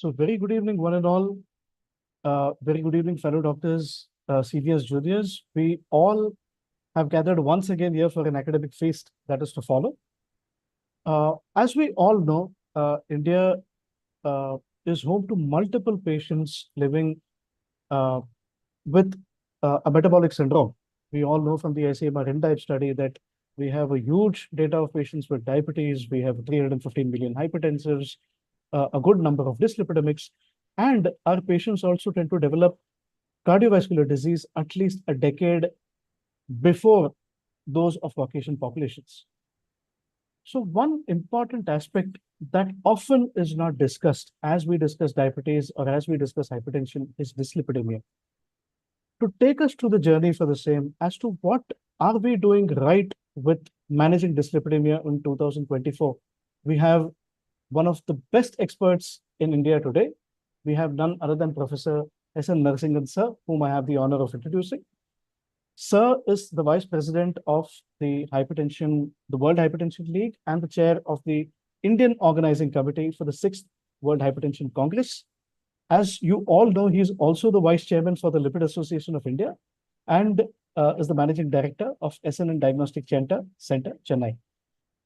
So very good evening, one and all. Very good evening, fellow doctors, seniors, juniors. We all have gathered once again here for an academic feast that is to follow. As we all know, India uh, is home to multiple patients living uh, with a metabolic syndrome. We all know from the ICMR InDive study that we have a huge data of patients with diabetes. We have 315 million hypertensives, a good number of dyslipidemics, and our patients also tend to develop cardiovascular disease at least a decade before those of Caucasian populations. So one important aspect that often is not discussed as we discuss diabetes or as we discuss hypertension is dyslipidemia. To take us through the journey for the same as to what are we doing right with managing dyslipidemia in 2024, we have one of the best experts in India today. We have none other than Professor S.N. Narasimhan sir, whom I have the honor of introducing. Sir is the Vice President of the World Hypertension League, and the Chair of the Indian Organizing Committee for the 6th World Hypertension Congress. As you all know, he is also the Vice Chairman for the Lipid Association of India and is the Managing Director of SNN Diagnostic Center, Chennai.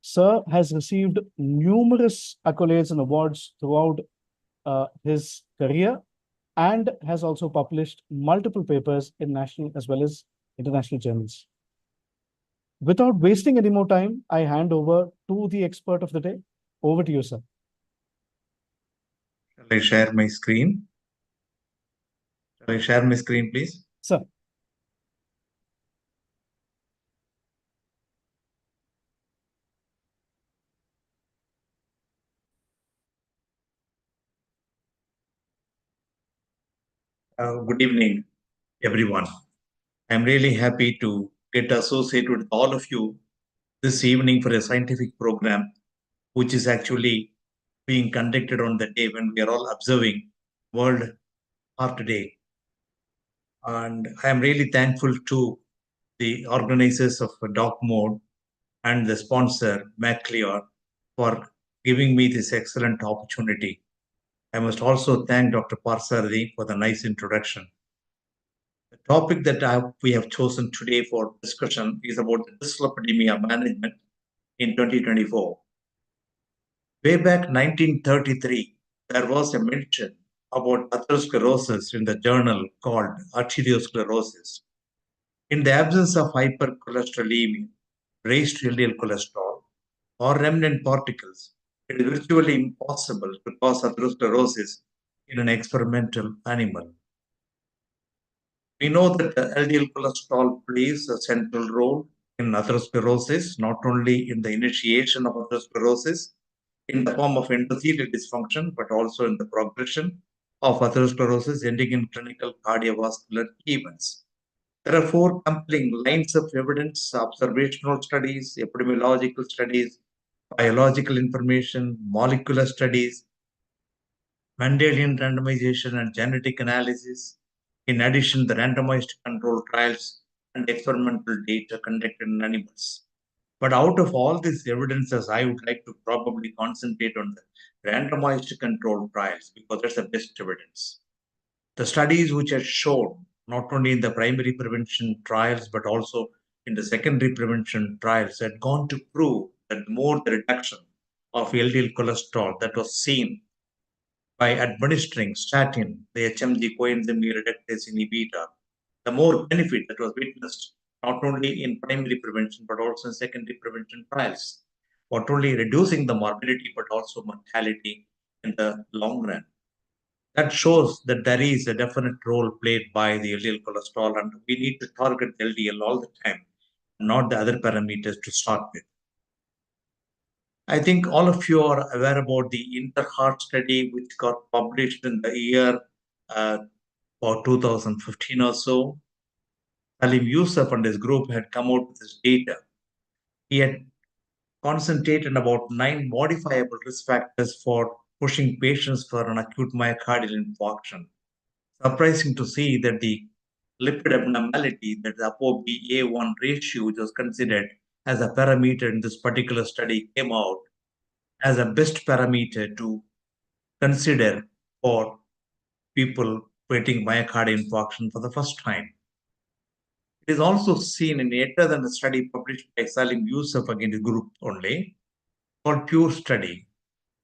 Sir has received numerous accolades and awards throughout his career and has also published multiple papers in national as well as international journals. Without wasting any more time, I hand over to the expert of the day. Over to you, sir. Shall I share my screen? Shall I share my screen, please? Sir. Good evening, everyone. I'm really happy to get associated with all of you this evening for a scientific program, which is actually being conducted on the day when we are all observing World Heart Day. And I'm really thankful to the organizers of Doc Mode and the sponsor, Macleod, for giving me this excellent opportunity. I must also thank Dr. Parsardi for the nice introduction. The topic that we have chosen today for discussion is about the dyslipidemia management in 2024. Way back 1933, there was a mention about atherosclerosis in the journal called Arteriosclerosis. In the absence of hypercholesterolemia, raised LDL cholesterol, or remnant particles, it is virtually impossible to cause atherosclerosis in an experimental animal. We know that the LDL cholesterol plays a central role in atherosclerosis, not only in the initiation of atherosclerosis in the form of endothelial dysfunction, but also in the progression of atherosclerosis ending in clinical cardiovascular events. There are 4 compelling lines of evidence: observational studies, epidemiological studies, biological information, molecular studies, Mendelian randomization and genetic analysis. In addition, the randomized control trials and experimental data conducted in animals. But out of all these evidences, I would like to probably concentrate on the randomized control trials because that's the best evidence. The studies which are shown not only in the primary prevention trials, but also in the secondary prevention trials had gone to prove that more the reduction of LDL cholesterol that was seen by administering statin, the HMG coenzyme reductase inhibitor, the more benefit that was witnessed not only in primary prevention but also in secondary prevention trials, not only reducing the morbidity but also mortality in the long run. That shows that there is a definite role played by the LDL cholesterol, and we need to target LDL all the time, not the other parameters to start with. I think all of you are aware about the InterHeart study, which got published in the year for 2015 or so. Salim Youssef and his group had come out with this data. He had concentrated about 9 modifiable risk factors for pushing patients for an acute myocardial infarction. Surprising to see that the lipid abnormality, that the ApoB-A1 ratio, which was considered as a parameter in this particular study, came out as a best parameter to consider for people getting myocardial infarction for the first time. It is also seen in yet another study published by Salim Youssef against group only, called Pure Study,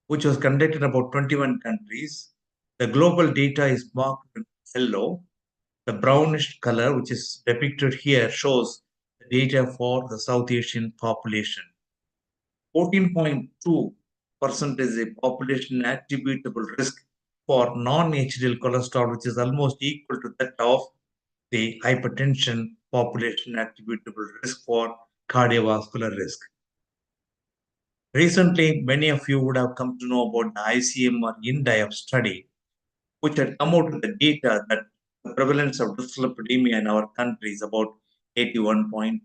which was conducted in about 21 countries. The global data is marked in yellow. The brownish color, which is depicted here, shows the data for the South Asian population. 14.2% is a population attributable risk for non-HDL cholesterol, which is almost equal to that of the hypertension population attributable risk for cardiovascular risk. Recently, many of you would have come to know about the ICM or INDIAP study, which had come out with the data that the prevalence of dyslipidemia in our country is about 81.2%.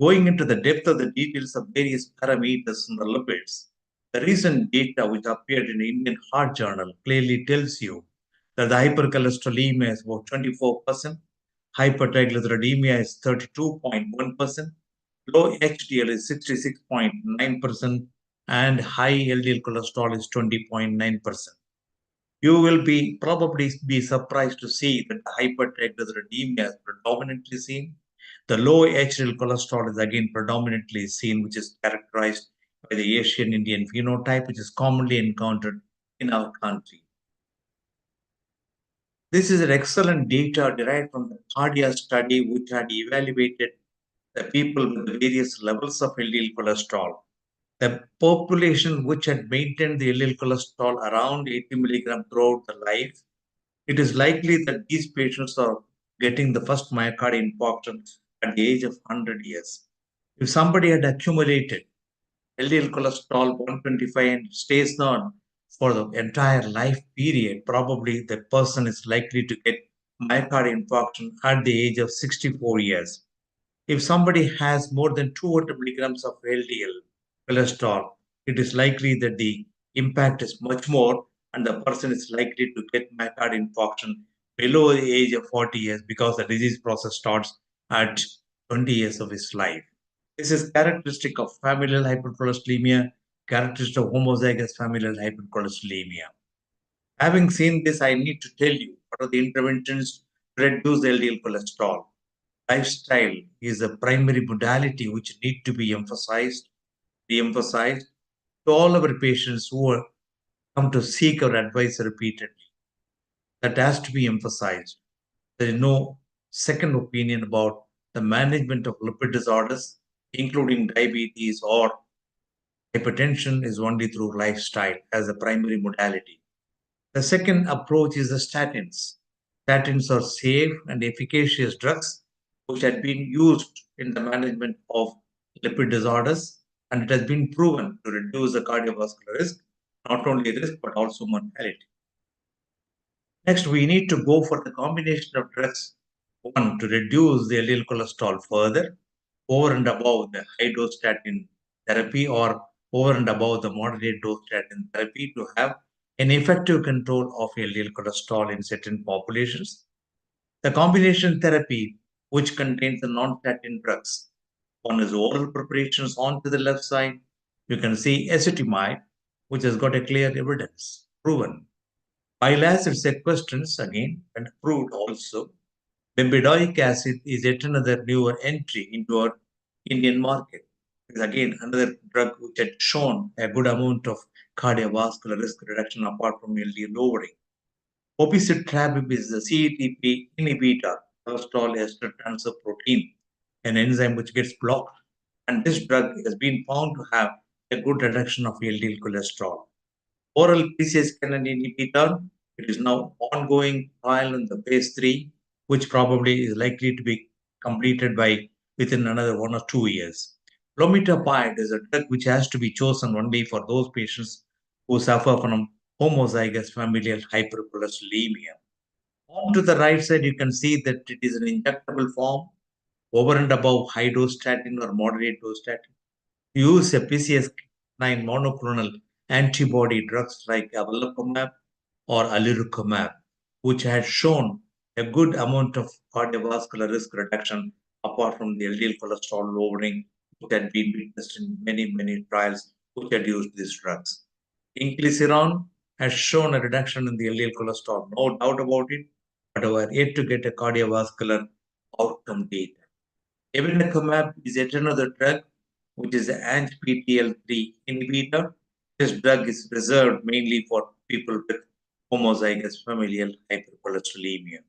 Going into the depth of the details of various parameters in the lipids, the recent data which appeared in the Indian Heart Journal clearly tells you that the hypercholesterolemia is about 24%, hypertriglyceridemia is 32.1%, low HDL is 66.9%, and high LDL cholesterol is 20.9%. You will probably be surprised to see that the hypertriglyceridemia is predominantly seen. The low HDL cholesterol is again predominantly seen, which is characterized by the Asian Indian phenotype, which is commonly encountered in our country. This is an excellent data derived from the cardiac study, which had evaluated the people with the various levels of LDL cholesterol. The population which had maintained the LDL cholesterol around 80 milligram throughout the life, it is likely that these patients are getting the first myocardial infarction at the age of 100 years. If somebody had accumulated LDL cholesterol 125 and stays on for the entire life period, probably the person is likely to get myocardial infarction at the age of 64 years. If somebody has more than 200 milligrams of LDL cholesterol, it is likely that the impact is much more and the person is likely to get myocardial infarction below the age of 40 years because the disease process starts at 20 years of his life. This is characteristic of familial hypercholesterolemia, characteristic of homozygous familial hypercholesterolemia. Having seen this, I need to tell you what are the interventions to reduce LDL cholesterol. Lifestyle is a primary modality which need to be re-emphasized to all our patients who come to seek our advice repeatedly. That has to be emphasized. There is no second opinion about the management of lipid disorders, including diabetes or hypertension, is only through lifestyle as a primary modality. The second approach is the statins. Statins are safe and efficacious drugs which had been used in the management of lipid disorders, and it has been proven to reduce the cardiovascular risk, not only risk but also mortality. Next, we need to go for the combination of drugs. One, to reduce the LDL cholesterol further, over and above the high dose statin therapy or over and above the moderate dose statin therapy to have an effective control of LDL cholesterol in certain populations. The combination therapy, which contains the non-statin drugs. One is oral preparations onto the left side. You can see ezetimibe, which has got a clear evidence, proven. Bile acid sequestrants, again, when approved also. Bempedoic acid is yet another newer entry into our Indian market. It's again another drug which had shown a good amount of cardiovascular risk reduction apart from LDL lowering. Obicetrapib is the CETP inhibitor, cholesterol ester transfer protein, an enzyme which gets blocked. And this drug has been found to have a good reduction of LDL cholesterol. Oral PCSK9 inhibitor, it is now ongoing trial in the phase 3, which probably is likely to be completed by within another 1 or 2 years. Lomitapide is a drug which has to be chosen only for those patients who suffer from homozygous familial hypercholesterolemia. On to the right side, you can see that it is an injectable form over and above high dose statin or moderate dose statin. Use a PCSK9 monoclonal antibody drugs like avelumab or alirocumab, which had shown a good amount of cardiovascular risk reduction apart from the LDL cholesterol lowering, which had been witnessed in many, many trials which had used these drugs. Inclisiran has shown a reduction in the LDL cholesterol, no doubt about it, but we are yet to get a cardiovascular outcome data. Evinacumab is yet another drug, which is an ANGPTL3 inhibitor. This drug is reserved mainly for people with homozygous familial hypercholesterolemia.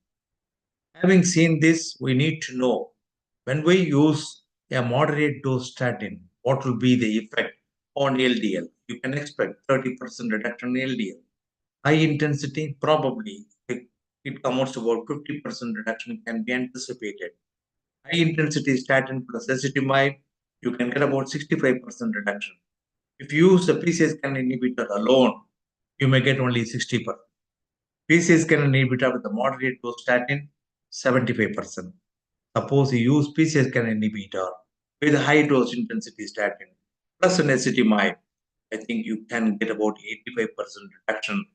Having seen this, we need to know when we use a moderate dose statin, what will be the effect on LDL? You can expect 30% reduction in LDL. High intensity, probably it comes to about 50% reduction can be anticipated. High intensity statin plus ezetimibe, you can get about 65% reduction. If you use the PCSK9 inhibitor alone, you may get only 60%. PCSK9 inhibitor with the moderate dose statin, 75%. Suppose you use PCSK9 inhibitor with a high dose intensity statin plus an ezetimibe, I think you can get about 85% reduction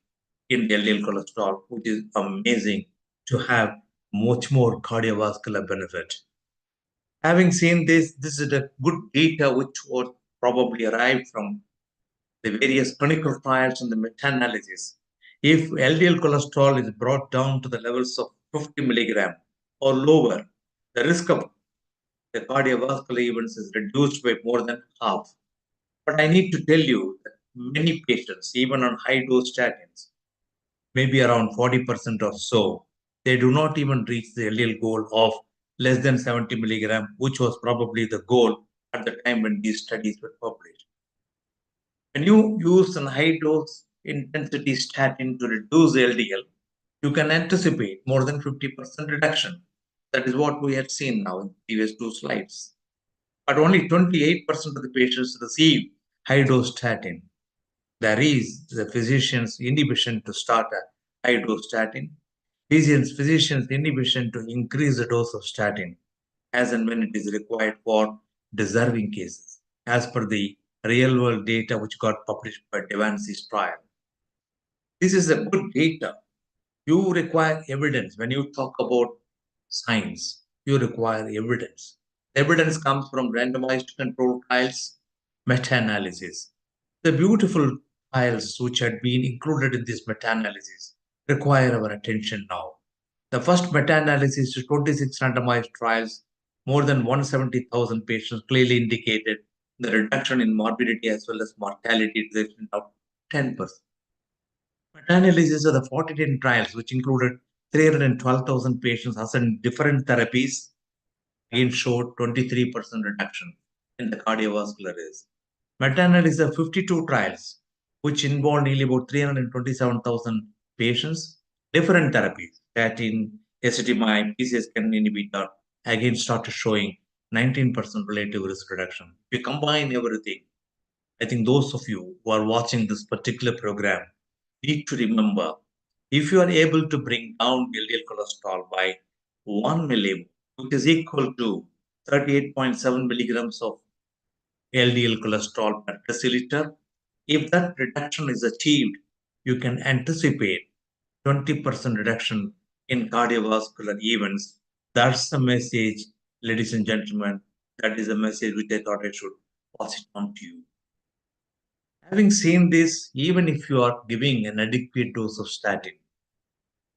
in LDL cholesterol, which is amazing to have much more cardiovascular benefit. Having seen this, this is a good data which was probably arrived from the various clinical trials and the meta-analysis. If LDL cholesterol is brought down to the levels of 50 milligram or lower, the risk of the cardiovascular events is reduced by more than half. But I need to tell you that many patients, even on high dose statins, maybe around 40% or so, they do not even reach the LDL goal of less than 70 milligram, which was probably the goal at the time when these studies were published. When you use a high dose intensity statin to reduce LDL, you can anticipate more than 50% reduction. That is what we had seen now in the previous two slides. But only 28% of the patients receive high dose statin. There is the physician's inhibition to start a high dose statin, physician's inhibition to increase the dose of statin as and when it is required for deserving cases, as per the real world data which got published by Devancy's trial. This is a good data. You require evidence. When you talk about science, you require evidence. Evidence comes from randomized controlled trials, meta-analysis. The beautiful trials which had been included in this meta-analysis require our attention now. The first meta-analysis is 26 randomized trials, more than 170,000 patients clearly indicated the reduction in morbidity as well as mortality to the extent of 10%. Meta-analysis of the 49 trials, which included 312,000 patients assessing different therapies, again showed 23% reduction in the cardiovascular risk. Meta-analysis of 52 trials, which involved nearly about 327,000 patients, different therapies, statin, ezetimibe, PCSK9 inhibitor, again started showing 19% relative risk reduction. If you combine everything, I think those of you who are watching this particular program need to remember, if you are able to bring down LDL cholesterol by 1 millimole, which is equal to 38.7 milligrams of LDL cholesterol per deciliter, if that reduction is achieved, you can anticipate 20% reduction in cardiovascular events. That's the message, ladies and gentlemen. That is the message which I thought I should pass it on to you. Having seen this, even if you are giving an adequate dose of statin,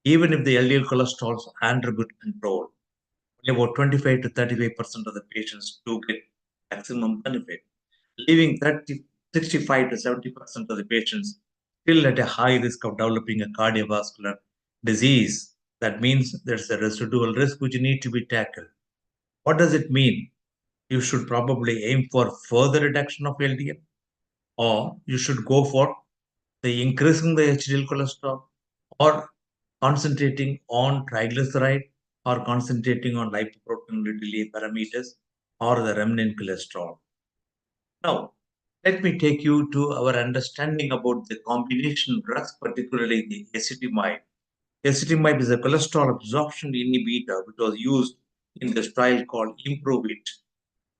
even if the LDL cholesterol is under good control, only about 25 to 35% of the patients do get maximum benefit, leaving 65 to 70% of the patients still at a high risk of developing a cardiovascular disease. That means there's a residual risk which need to be tackled. What does it mean? You should probably aim for further reduction of LDL, or you should go for the increasing the HDL cholesterol, or concentrating on triglyceride, or concentrating on lipoprotein parameters, or the remnant cholesterol. Now, let me take you to our understanding about the combination drugs, particularly the ezetimibe. Ezetimibe is a cholesterol absorption inhibitor which was used in this trial called IMPROVE-IT.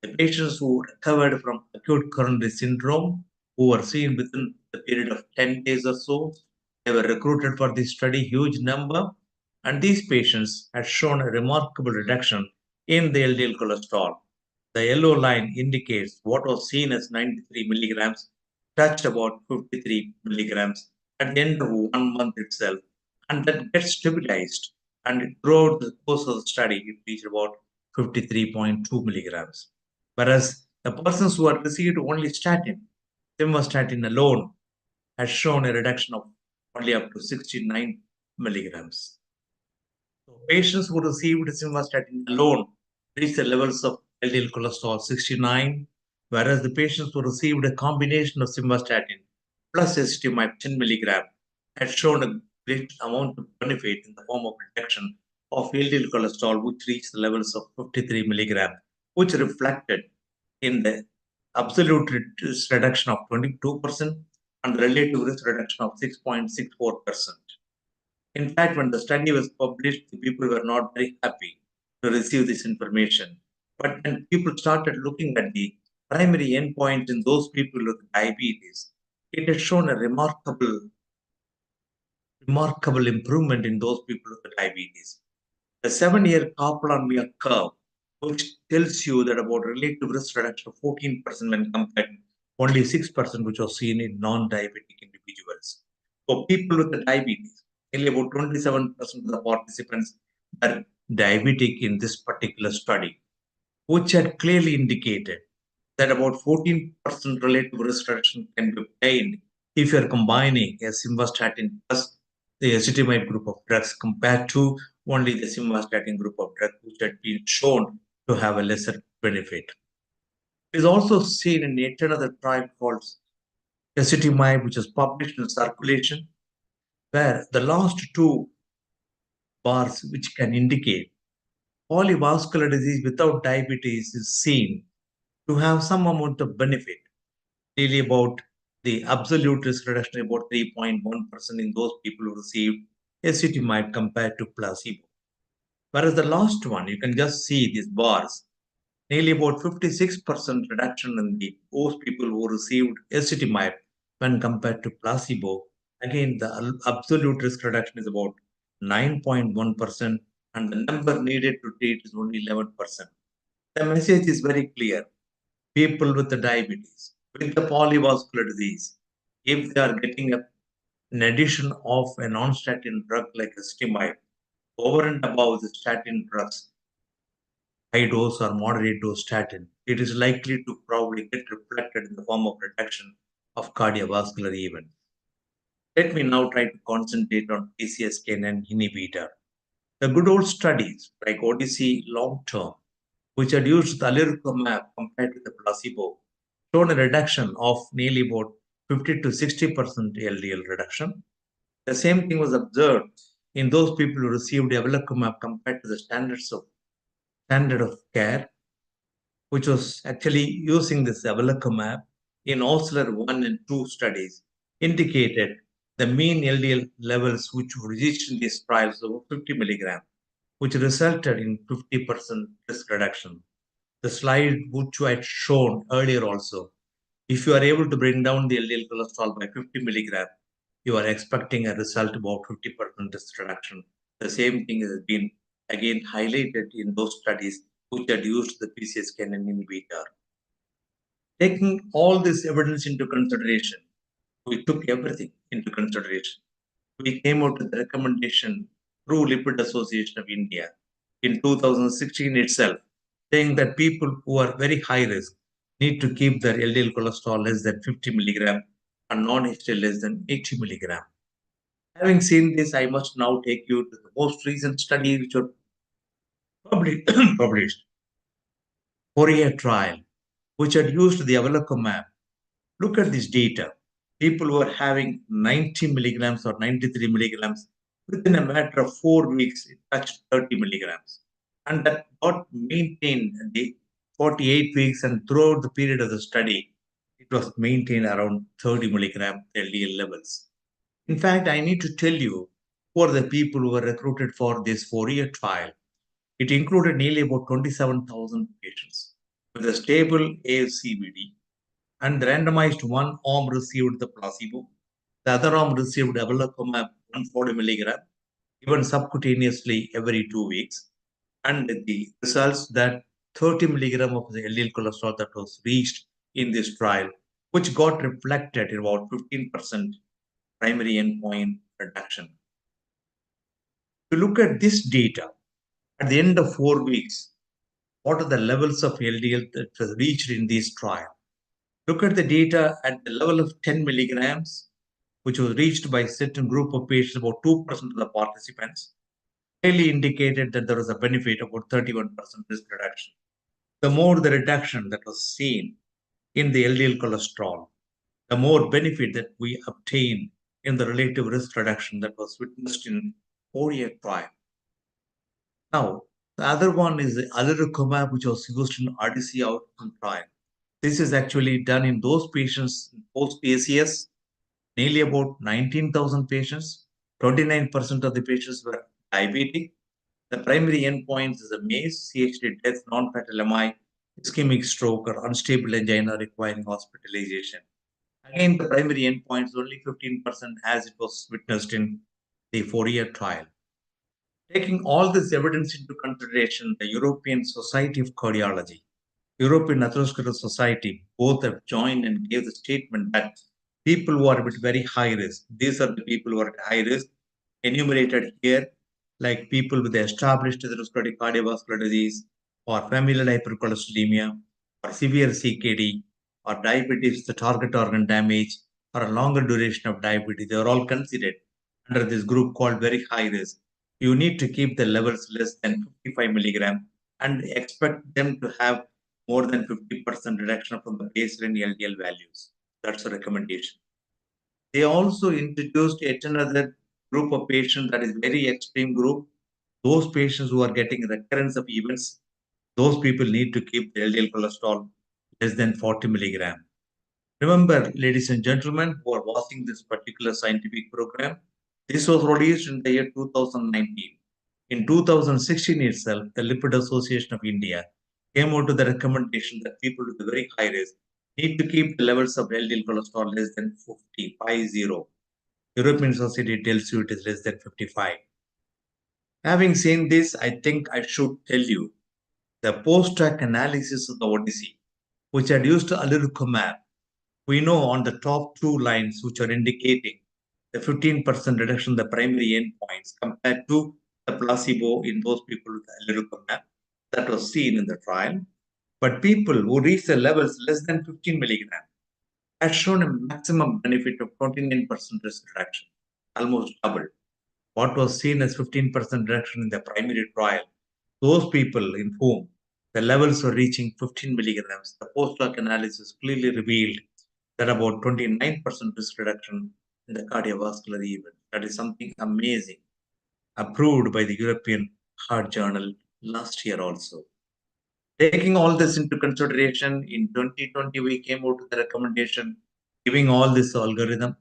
The patients who recovered from acute coronary syndrome, who were seen within the period of 10 days or so, they were recruited for this study, huge number, and these patients had shown a remarkable reduction in the LDL cholesterol. The yellow line indicates what was seen as 93 milligrams, touched about 53 milligrams at the end of 1 month itself, and that gets stabilized. And throughout the course of the study, it reached about 53.2 milligrams. Whereas the persons who had received only statin, simvastatin alone, has shown a reduction of only up to 69 milligrams. So patients who received simvastatin alone reached the levels of LDL cholesterol 69, whereas the patients who received a combination of simvastatin plus ezetimibe 10 milligram had shown a great amount of benefit in the form of reduction of LDL cholesterol, which reached the levels of 53 milligram, which reflected in the absolute risk reduction of 22% and the relative risk reduction of 6.64%. In fact, when the study was published, the people were not very happy to receive this information. But when people started looking at the primary endpoint in those people with diabetes, it has shown a remarkable improvement in those people with diabetes. The 7-year Kaplan-Meier curve, which tells you that about relative risk reduction of 14% when compared to only 6% which was seen in non-diabetic individuals. For people with the diabetes, nearly about 27% of the participants are diabetic in this particular study, which had clearly indicated that about 14% relative risk reduction can be obtained if you are combining a simvastatin plus the ezetimibe group of drugs compared to only the simvastatin group of drugs, which had been shown to have a lesser benefit. It is also seen in yet another trial called ezetimibe, which is published in Circulation, where the last two bars, which can indicate polyvascular disease without diabetes, is seen to have some amount of benefit, really about the absolute risk reduction about 3.1% in those people who received ezetimibe compared to placebo. Whereas the last one, you can just see these bars, nearly about 56% reduction in those people who received ezetimibe when compared to placebo. Again, the absolute risk reduction is about 9.1%, and the number needed to treat is only 11%. The message is very clear. People with the diabetes, with the polyvascular disease, if they are getting an addition of a non-statin drug like ezetimibe over and above the statin drugs, high dose or moderate dose statin, it is likely to probably get reflected in the form of reduction of cardiovascular events. Let me now try to concentrate on PCSK9 inhibitor. The good old studies like Odyssey long term, which had used the alirocumab compared to the placebo, showed a reduction of nearly about 50 to 60% LDL reduction. The same thing was observed in those people who received evolocumab compared to the standard of care, which was actually using this evolocumab in Osler 1 and 2 studies, indicated the mean LDL levels which were reached in these trials over 50 milligram, which resulted in 50% risk reduction. The slide which I had shown earlier also, if you are able to bring down the LDL cholesterol by 50 milligram, you are expecting a result about 50% risk reduction. The same thing has been again highlighted in those studies which had used the PCSK9 inhibitor. Taking all this evidence into consideration, we took everything into consideration. We came out with the recommendation through Lipid Association of India in 2016 itself, saying that people who are very high risk need to keep their LDL cholesterol less than 50 milligram and non-HDL less than 80 milligram. Having seen this, I must now take you to the most recent study which was published, Fourier trial, which had used the evolocumab. Look at this data. People were having 90 milligrams or 93 milligrams. Within a matter of 4 weeks, it touched 30 milligrams. And that got maintained the 48 weeks, and throughout the period of the study, it was maintained around 30 milligram LDL levels. In fact, I need to tell you who are the people who were recruited for this 4-year trial. It included nearly about 27,000 patients with a stable ASCVD, and the randomized one arm received the placebo. The other arm received evolocumab 140 milligram, given subcutaneously every 2 weeks. And the results that 30 milligram of the LDL cholesterol that was reached in this trial, which got reflected in about 15% primary endpoint reduction. To look at this data, at the end of 4 weeks, what are the levels of LDL that was reached in this trial? Look at the data at the level of 10 milligrams, which was reached by a certain group of patients, about 2% of the participants, clearly indicated that there was a benefit of about 31% risk reduction. The more the reduction that was seen in the LDL cholesterol, the more benefit that we obtain in the relative risk reduction that was witnessed in 4-year trial. Now, the other one is the alirocumab, which was used in RDC outcome trial. This is actually done in those patients post-ACS, nearly about 19,000 patients. 29% of the patients were diabetic. The primary endpoints is a MACE, CHD death, non-fatal MI, ischemic stroke, or unstable angina requiring hospitalization. Again, the primary endpoint is only 15% as it was witnessed in the 4-year trial. Taking all this evidence into consideration, the European Society of Cardiology, European Atherosclerosis Society, both have joined and gave the statement that people who are at very high risk, these are the people who are at high risk, enumerated here, like people with established atherosclerotic cardiovascular disease, or familial hypercholesterolemia, or severe CKD, or diabetes, the target organ damage, or a longer duration of diabetes. They are all considered under this group called very high risk. You need to keep the levels less than 55 milligram and expect them to have more than 50% reduction from the baseline LDL values. That's a recommendation. They also introduced yet another group of patients that is very extreme group. Those patients who are getting recurrence of events, those people need to keep the LDL cholesterol less than 40 milligram. Remember, ladies and gentlemen who are watching this particular scientific program, this was released in the year 2019. In 2016 itself, the Lipid Association of India came out with the recommendation that people with a very high risk need to keep the levels of LDL cholesterol less than 50, 50. European Society tells you it is less than 55. Having seen this, I think I should tell you the post-hoc analysis of the Odyssey, which had used alirocumab. We know on the top two lines, which are indicating the 15% reduction in the primary endpoints compared to the placebo in those people with alirocumab that was seen in the trial. But people who reach the levels less than 15 milligram had shown a maximum benefit of 29% risk reduction, almost double. What was seen as 15% reduction in the primary trial, those people in whom the levels were reaching 15 milligrams, the post-hoc analysis clearly revealed that about 29% risk reduction in the cardiovascular event. That is something amazing, approved by the European Heart Journal last year also. Taking all this into consideration, in 2020, we came out with the recommendation giving all this algorithm.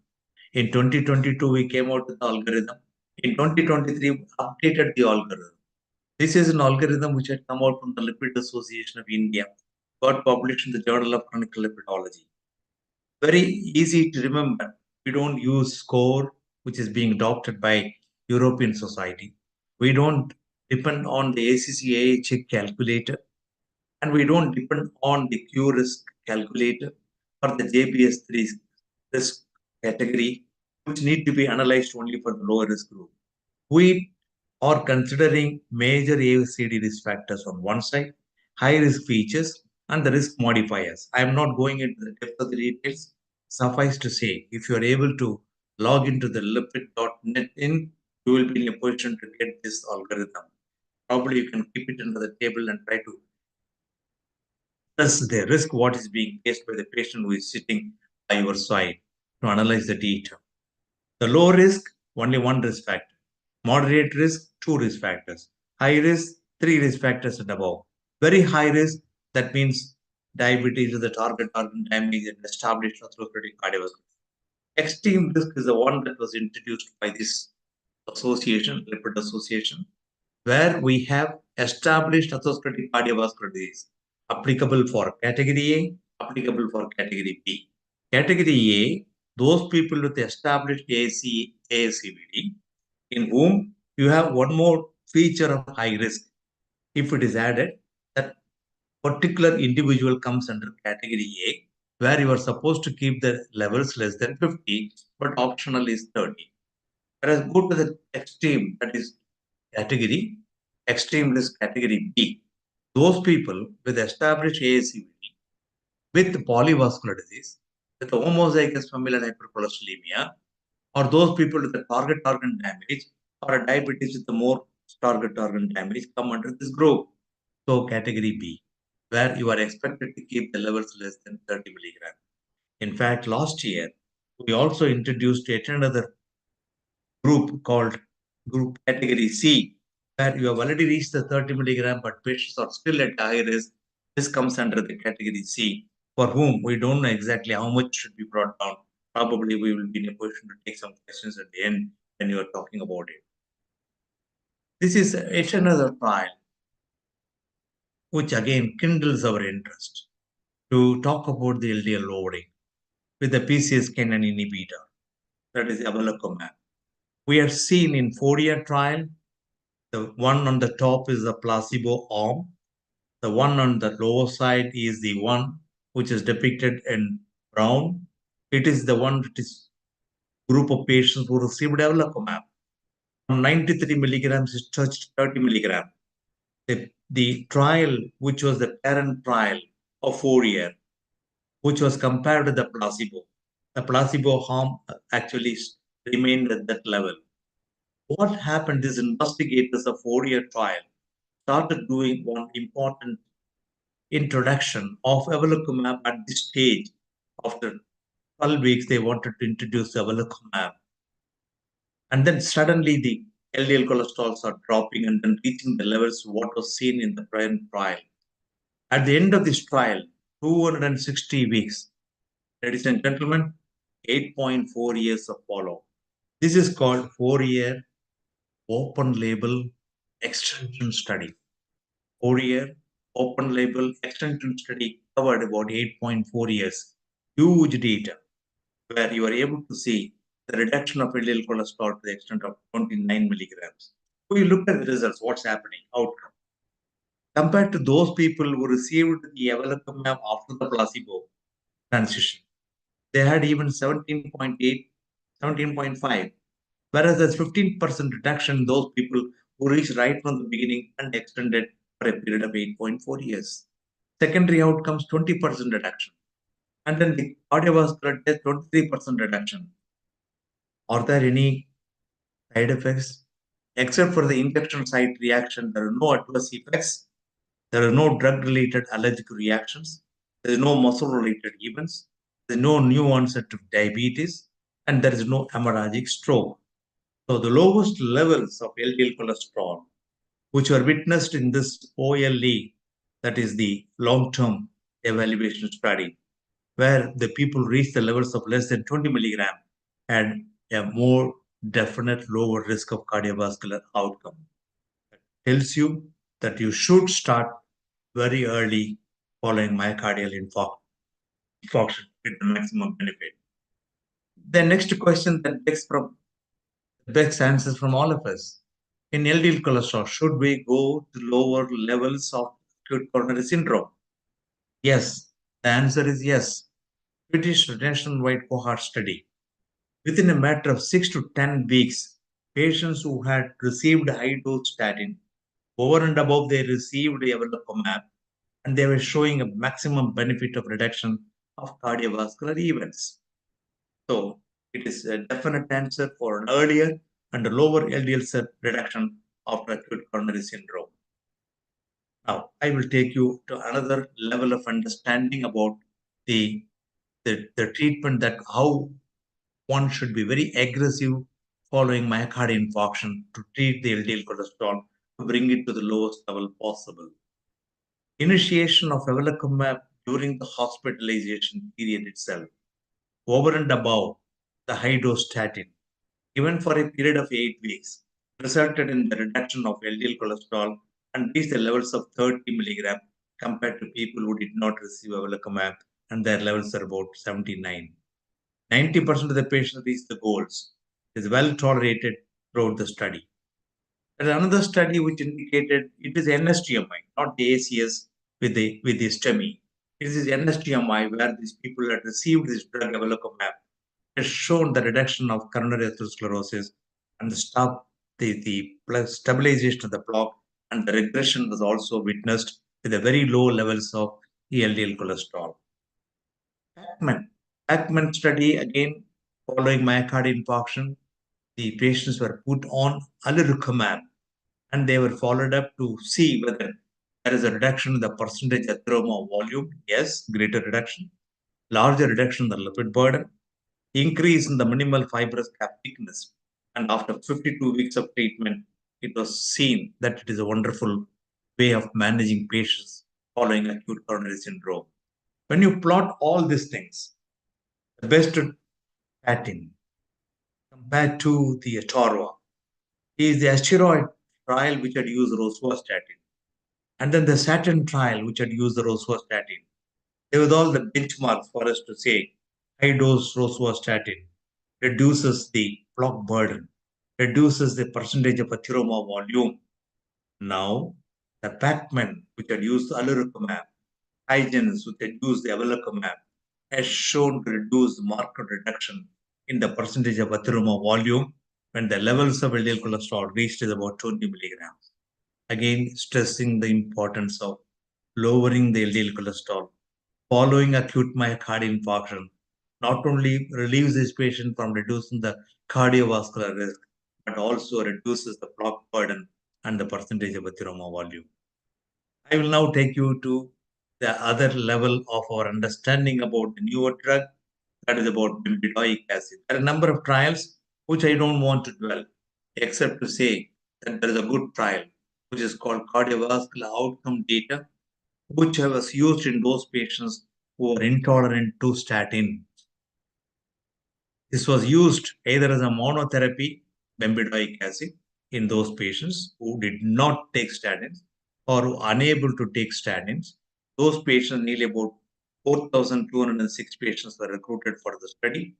In 2022, we came out with the algorithm. In 2023, we updated the algorithm. This is an algorithm which had come out from the Lipid Association of India, got published in the Journal of Clinical Lipidology. Very easy to remember. We don't use score, which is being adopted by European Society. We don't depend on the ACC-AHA calculator, and we don't depend on the Q risk calculator or the JPS3 risk category, which need to be analyzed only for the lower risk group. We are considering major ACD risk factors on one side, high risk features, and the risk modifiers. I am not going into the depth of the details. Suffice to say, if you are able to log into the lipid.net in, you will be in a position to get this algorithm. Probably you can keep it under the table and try to assess the risk what is being faced by the patient who is sitting by your side to analyze the data. The low risk, only one risk factor. Moderate risk, two risk factors. High risk, three risk factors and above. Very high risk, that means diabetes is the target organ damage and established atherosclerotic cardiovascular. Extreme risk is the one that was introduced by this association, Lipid Association, where we have established atherosclerotic cardiovascular disease, applicable for category A, applicable for category B. Category A, those people with established ASC, ASCVD, in whom you have one more feature of high risk. If it is added, that particular individual comes under category A. where you are supposed to keep the levels less than 50, but optional is 30. Whereas go to the extreme, that is category, extreme risk category B. Those people with established ASCVD, with polyvascular disease, with homozygous familial hypercholesterolemia, or those people with the target organ damage or a diabetes with the more target organ damage come under this group. So category B, where you are expected to keep the levels less than 30 milligram. In fact, last year, we also introduced yet another group called group category C, where you have already reached the 30 milligram, but patients are still at high risk. This comes under the category C, for whom we don't know exactly how much should be brought down. Probably we will be in a position to take some questions at the end when you are talking about it. This is yet another trial, which again kindles our interest to talk about the LDL lowering with the PCSK9 inhibitor, that is Avalocumab. We have seen in 4-year trial, the one on the top is the placebo arm. The one on the lower side is the one which is depicted in brown. It is the one that is group of patients who received Avalocumab. From 93 milligrams, it touched 30 milligrams. The trial, which was the parent trial of 4-year, which was compared to the placebo. The placebo arm actually remained at that level. What happened? These investigators of 4-year trial started doing one important introduction of Avalocumab at this stage. After 12 weeks, they wanted to introduce Avalocumab. And then suddenly the LDL cholesterols are dropping and then reaching the levels what was seen in the prior trial. At the end of this trial, 260 weeks, ladies and gentlemen, 8.4 years of follow. This is called 4-year open label extension study. 4-year open label extension study covered about 8.4 years. Huge data where you are able to see the reduction of LDL cholesterol to the extent of 29 milligrams. So you look at the results, what's happening, outcome. Compared to those people who received the Avalocumab after the placebo transition, they had even 17.8, 17.5. Whereas there's 15% reduction in those people who reached right from the beginning and extended for a period of 8.4 years. Secondary outcomes, 20% reduction. And then the cardiovascular death, 23% reduction. Are there any side effects? Except for the injection site reaction, there are no adverse effects. There are no drug-related allergic reactions. There is no muscle-related events. There is no new onset of diabetes. And there is no hemorrhagic stroke. So the lowest levels of LDL cholesterol, which were witnessed in this OLE, that is the long-term evaluation study, where the people reached the levels of less than 20 milligram, had a more definite lower risk of cardiovascular outcome. That tells you that you should start very early following myocardial infarction with the maximum benefit. The next question that begs answers from all of us. In LDL cholesterol, should we go to lower levels of acute coronary syndrome? Yes, the answer is yes. British nationwide cohort study. Within a matter of 6 to 10 weeks, patients who had received high-dose statin, over and above they received Evolocumab, and they were showing a maximum benefit of reduction of cardiovascular events. So it is a definite answer for an earlier and a lower LDL cell reduction after acute coronary syndrome. Now, I will take you to another level of understanding about the treatment, that how one should be very aggressive following myocardial infarction to treat the LDL cholesterol to bring it to the lowest level possible. Initiation of Evolocumab during the hospitalization period itself, over and above the high-dose statin, given for a period of 8 weeks, resulted in the reduction of LDL cholesterol and reached the levels of 30 milligram compared to people who did not receive Evolocumab, and their levels are about 79. 90% of the patients reached the goals. It is well tolerated throughout the study. There is another study which indicated it is NSTMI, not the ACS with the STEMI. It is NSTMI where these people had received this drug evolocumab has shown the reduction of coronary atherosclerosis and the stabilization of the plaque, and the regression was also witnessed with a very low levels of LDL cholesterol. Pacman study again following myocardial infarction, the patients were put on alirocumab and they were followed up to see whether there is a reduction in the percentage atheroma volume. Yes, greater reduction, larger reduction in the lipid burden, increase in the minimal fibrous cap thickness. And after 52 weeks of treatment, it was seen that it is a wonderful way of managing patients following acute coronary syndrome. When you plot all these things, the best statin compared to the Atorva is the asteroid trial which had used rosuvastatin, and then the Saturn trial which had used the rosuvastatin. They were all the benchmarks for us to say high dose rosuvastatin reduces the plaque burden, reduces the percentage of atheroma volume. Now, the Pacman, which had used alirocumab, Hygens, which had used the evolocumab, has shown to reduce marked reduction in the percentage of atheroma volume when the levels of LDL cholesterol reached about 20 milligrams. Again, stressing the importance of lowering the LDL cholesterol following acute myocardial infarction not only relieves this patient from reducing the cardiovascular risk, but also reduces the plaque burden and the percentage of atheroma volume. I will now take you to the other level of our understanding about the newer drug, that is about bempedoic acid. There are a number of trials which I don't want to dwell, except to say that there is a good trial which is called cardiovascular outcome data, which was used in those patients who are intolerant to statin. This was used either as a monotherapy, bempedoic acid, in those patients who did not take statins or who are unable to take statins. Those patients, nearly about 4,206 patients were recruited for the study,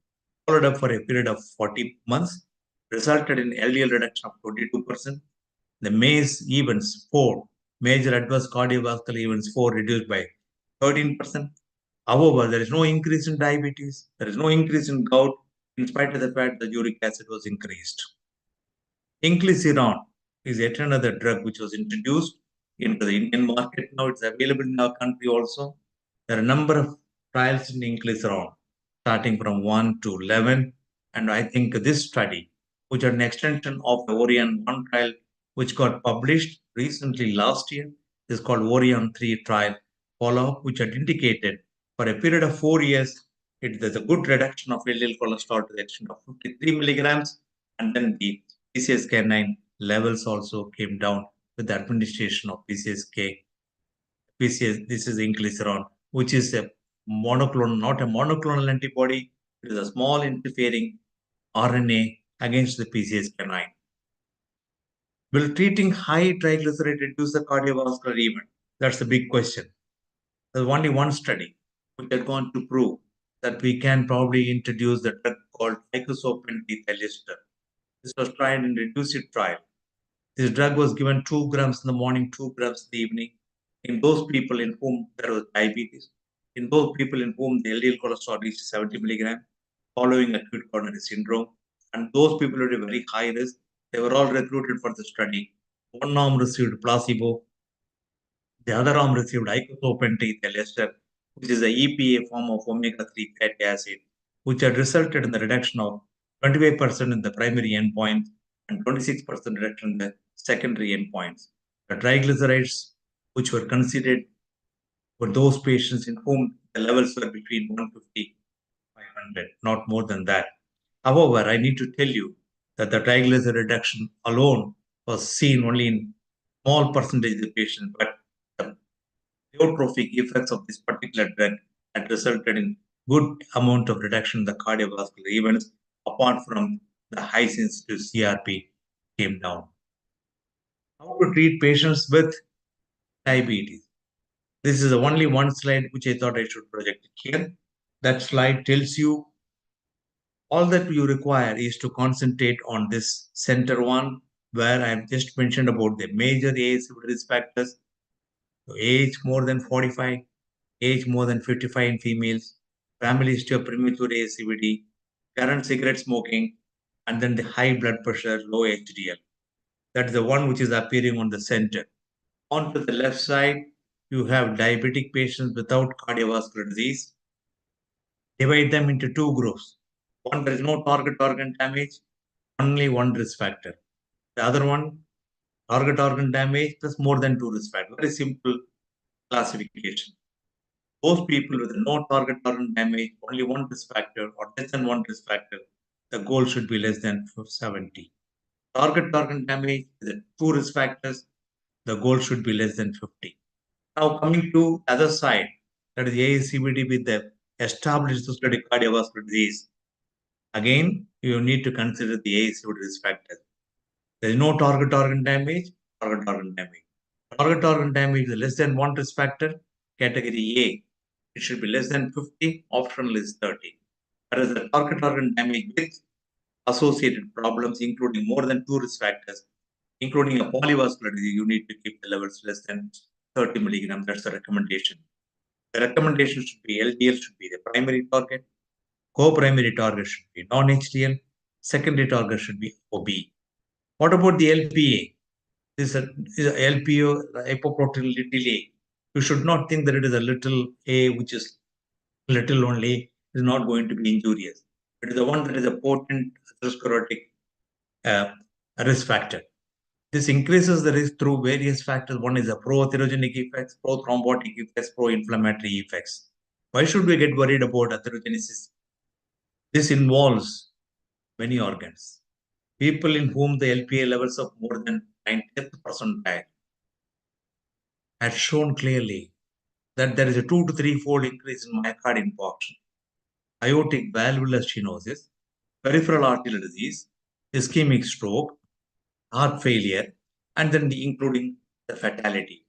followed up for a period of 40 months, resulted in LDL reduction of 22%. The MACE events 4, major adverse cardiovascular events 4, reduced by 13%. However, there is no increase in diabetes, there is no increase in gout, in spite of the fact that uric acid was increased. Inclisiran is yet another drug which was introduced into the Indian market. Now it's available in our country also. There are a number of trials in inclisiran, starting from 1 to 11. And I think this study, which is an extension of the Orion 1 trial, which got published recently last year, is called Orion 3 trial follow-up, which had indicated for a period of 4 years, there's a good reduction of LDL cholesterol to the extent of 53 milligrams, and then the PCSK9 levels also came down with the administration of PCSK. This is inclisiran, which is a monoclonal, not a monoclonal antibody. It is a small interfering RNA against the PCSK9. Will treating high triglyceride reduce the cardiovascular event? That's the big question. There's only one study which has gone to prove that we can probably introduce the drug called icosapent ethyl. This was tried in reduced trial. This drug was given 2 grams in the morning, 2 grams in the evening, in those people in whom there was diabetes, in those people in whom the LDL cholesterol reached 70 milligrams following acute coronary syndrome, and those people at a very high risk. They were all recruited for the study. One arm received placebo, the other arm received icosapent ethyl ester, which is a EPA form of omega-3 fatty acid, which had resulted in the reduction of 25% in the primary endpoint and 26% reduction in the secondary endpoints. The triglycerides, which were considered for those patients in whom the levels were between 150 and 500, not more than that. However, I need to tell you that the triglyceride reduction alone was seen only in small percentage of the patients, but the pleiotropic effects of this particular drug had resulted in good amount of reduction in the cardiovascular events, apart from the high sensitive CRP came down. How to treat patients with diabetes? This is only one slide which I thought I should project here. That slide tells you all that you require is to concentrate on this center one, where I have just mentioned about the major age risk factors, age more than 45, age more than 55 in females, family history of premature ASCVD, current cigarette smoking, and then the high blood pressure, low HDL. That is the one which is appearing on the center. On to the left side, you have diabetic patients without cardiovascular disease. Divide them into two groups. One, there is no target organ damage, only one risk factor. The other one, target organ damage plus more than two risk factors. Very simple classification. Those people with no target organ damage, only one risk factor or less than one risk factor, the goal should be less than 70. Target organ damage with two risk factors, the goal should be less than 50. Now coming to the other side, that is ASCVD with the established systematic cardiovascular disease. Again, you need to consider the ASCVD risk factors. There is no target organ damage, target organ damage. Target organ damage is less than one risk factor, category A. It should be less than 50, optional is 30. Whereas the target organ damage with associated problems, including more than two risk factors, including a polyvascular disease, you need to keep the levels less than 30 milligrams. That's the recommendation. The recommendation should be LDL should be the primary target, co-primary target should be non-HDL, secondary target should be OB. What about the LPA? This is a LPO, hypoproteinuria. You should not think that it is a little a, which is little only, is not going to be injurious. It is the one that is a potent atherosclerotic risk factor. This increases the risk through various factors. One is the pro-atherogenic effects, pro-thrombotic effects, pro-inflammatory effects. Why should we get worried about atherogenesis? This involves many organs. People in whom the LPA levels of more than 90th percentile had shown clearly that there is a 2 to 3-fold increase in myocardial infarction, aortic valvular stenosis, peripheral arterial disease, ischemic stroke, heart failure, and then including the fatality.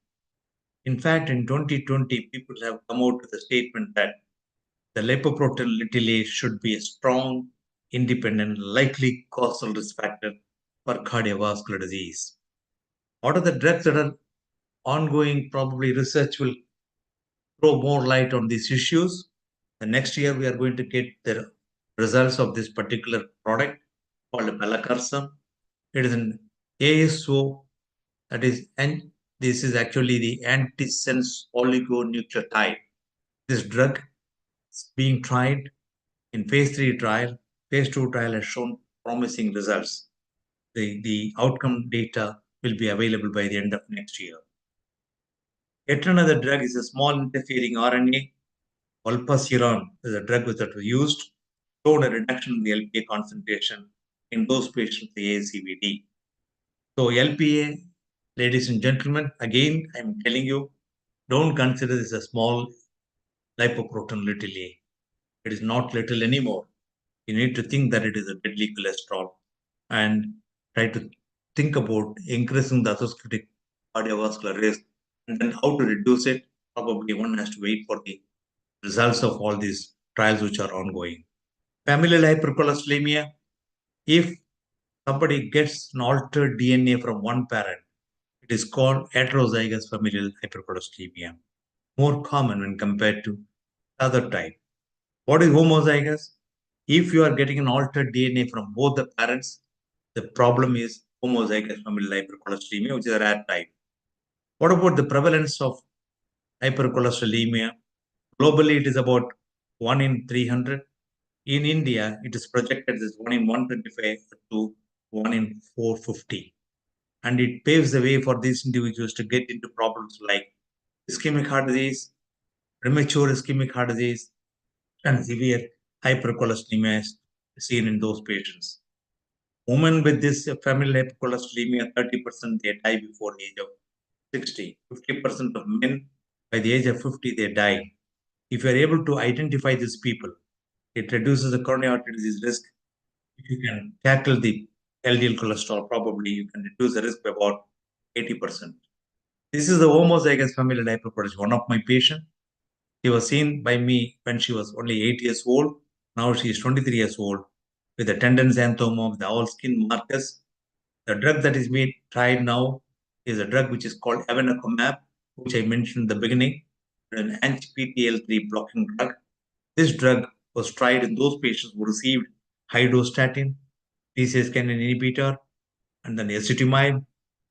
In fact, in 2020, people have come out with a statement that the lipoprotein lipase should be a strong, independent, likely causal risk factor for cardiovascular disease. What are the drugs that are ongoing? Probably research will throw more light on these issues. The next year, we are going to get the results of this particular product called pelacarsen. It is an ASO, that is, and this is actually the antisense oligonucleotide. This drug is being tried in phase 3 trial. Phase 2 trial has shown promising results. The outcome data will be available by the end of next year. Yet another drug is a small interfering RNA. Olpasiran is a drug that was used, showed a reduction in the LPA concentration in those patients with ASCVD. So LPA, ladies and gentlemen, again, I'm telling you, don't consider this a small lipoprotein little a. It is not little anymore. You need to think that it is a deadly cholesterol and try to think about increasing the atherosclerotic cardiovascular risk and then how to reduce it. Probably one has to wait for the results of all these trials which are ongoing. Familial hypercholesterolemia, if somebody gets an altered DNA from one parent, it is called heterozygous familial hypercholesterolemia, more common when compared to other type. What is homozygous? If you are getting an altered DNA from both the parents, the problem is homozygous familial hypercholesterolemia, which is a rare type. What about the prevalence of hypercholesterolemia? Globally, it is about 1 in 300. In India, it is projected as 1 in 125 to 1 in 450. And it paves the way for these individuals to get into problems like ischemic heart disease, premature ischemic heart disease, and severe hypercholesterolemia seen in those patients. Women with this familial hypercholesterolemia, 30% they die before the age of 60. 50% of men by the age of 50 they die. If you are able to identify these people, it reduces the coronary artery disease risk. If you can tackle the LDL cholesterol, probably you can reduce the risk by about 80%. This is the homozygous familial hypercholesterolemia. One of my patients, she was seen by me when she was only 8 years old. Now she is 23 years old with a tendon xanthoma, with all skin markers. The drug that is being tried now is a drug which is called evenacumab, which I mentioned in the beginning. an anti-PTL3 blocking drug. This drug was tried in those patients who received hydrostatin, PCSK9 inhibitor, and then ezetimibe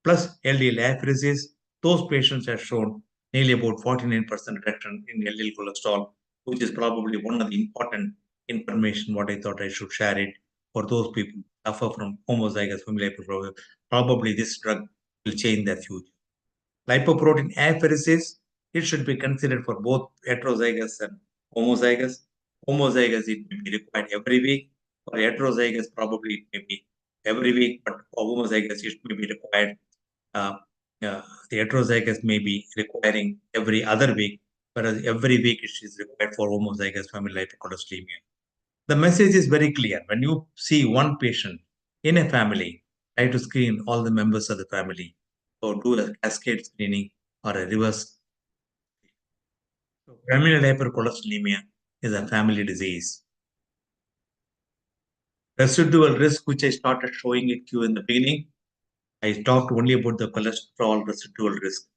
plus LDL apheresis. Those patients have shown nearly about 49% reduction in LDL cholesterol, which is probably one of the important information what I thought I should share it for those people who suffer from homozygous familial hyperphagia. Probably this drug will change their future. Lipoprotein apheresis, it should be considered for both heterozygous and homozygous. Homozygous, it may be required every week. For heterozygous, probably it may be every week, but for homozygous, it may be required. Uh, the heterozygous may be requiring every other week, whereas every week it is required for homozygous familial hypercholesterolemia. The message is very clear. When you see one patient in a family, try to screen all the members of the family or do a cascade screening or a reverse. So familial hypercholesterolemia is a family disease. Residual risk, which I started showing it to you in the beginning, I talked only about the cholesterol residual risk.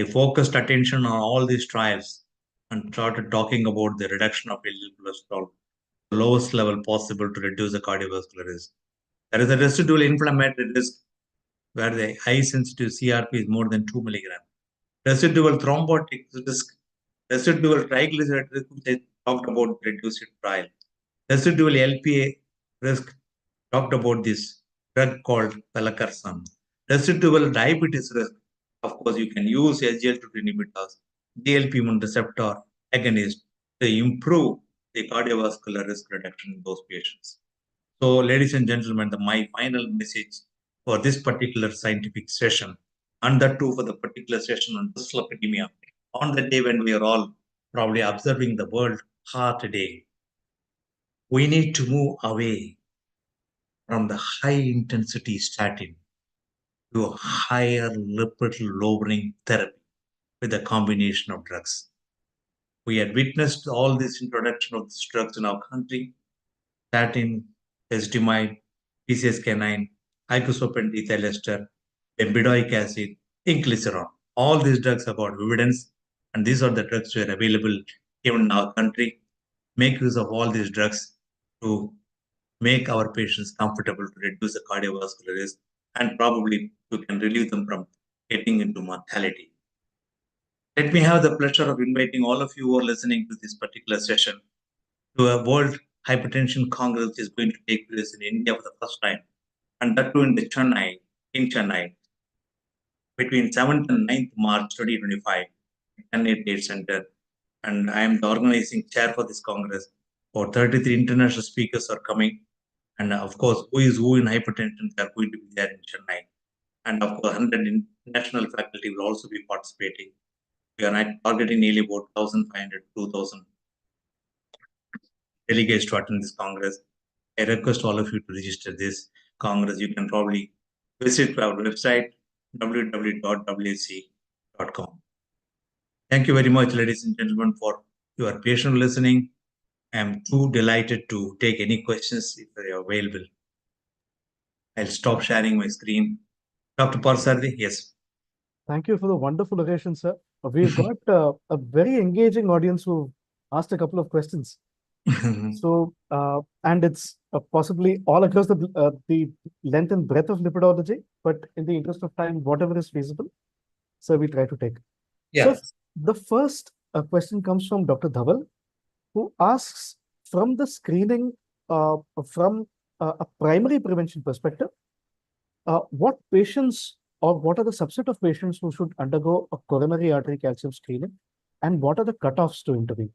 I focused attention on all these trials and started talking about the reduction of LDL cholesterol, the lowest level possible to reduce the cardiovascular risk. There is a residual inflammatory risk where the high sensitive CRP is more than 2 milligrams. Residual thrombotic risk, residual triglyceride risk, which I talked about, reduced trial. Residual LPA risk, talked about this drug called pelacarsen. Residual diabetes risk, of course, you can use SGLT2 inhibitors, GLP-1 receptor agonist to improve the cardiovascular risk reduction in those patients. So, ladies and gentlemen, my final message for this particular scientific session, and that too for the particular session on dyslipidemia, on the day when we are all probably observing the World Heart Day, we need to move away from the high intensity statin to a higher lipid lowering therapy with a combination of drugs. We had witnessed all this introduction of these drugs in our country: statin, ezetimibe, PCSK9, icosapent ethyl ester, bempedoic acid, inclisiran. All these drugs have got evidence, and these are the drugs that are available even in our country. Make use of all these drugs to make our patients comfortable, to reduce the cardiovascular risk, and probably we can relieve them from getting into mortality. Let me have the pleasure of inviting all of you who are listening to this particular session to a World Hypertension Congress, which is going to take place in India for the first time, and that too in Chennai, between 7th and 9th March 2025, at 1088 Center. And I am the organizing chair for this Congress. About 33 international speakers are coming. And of course, who is who in hypertension, they are going to be there in Chennai. And of course, 100 international faculty will also be participating. We are targeting nearly about 1,500 to 2,000 delegates to attend this Congress. I request all of you to register this Congress. You can probably visit our website, www.wc.com. Thank you very much, ladies and gentlemen, for your patient listening. I am too delighted to take any questions if they are available. I'll stop sharing my screen. Dr. Parsardi, yes. Thank you for the wonderful narration, sir. We've got a very engaging audience who asked a couple of questions. So, and it's possibly all across the length and breadth of lipidology, but in the interest of time, whatever is feasible, so we try to take. Yeah. So, the first question comes from Dr. Dhaval, who asks, from the screening, from a primary prevention perspective, what patients or what are the subset of patients who should undergo a coronary artery calcium screening, and what are the cutoffs to intervene?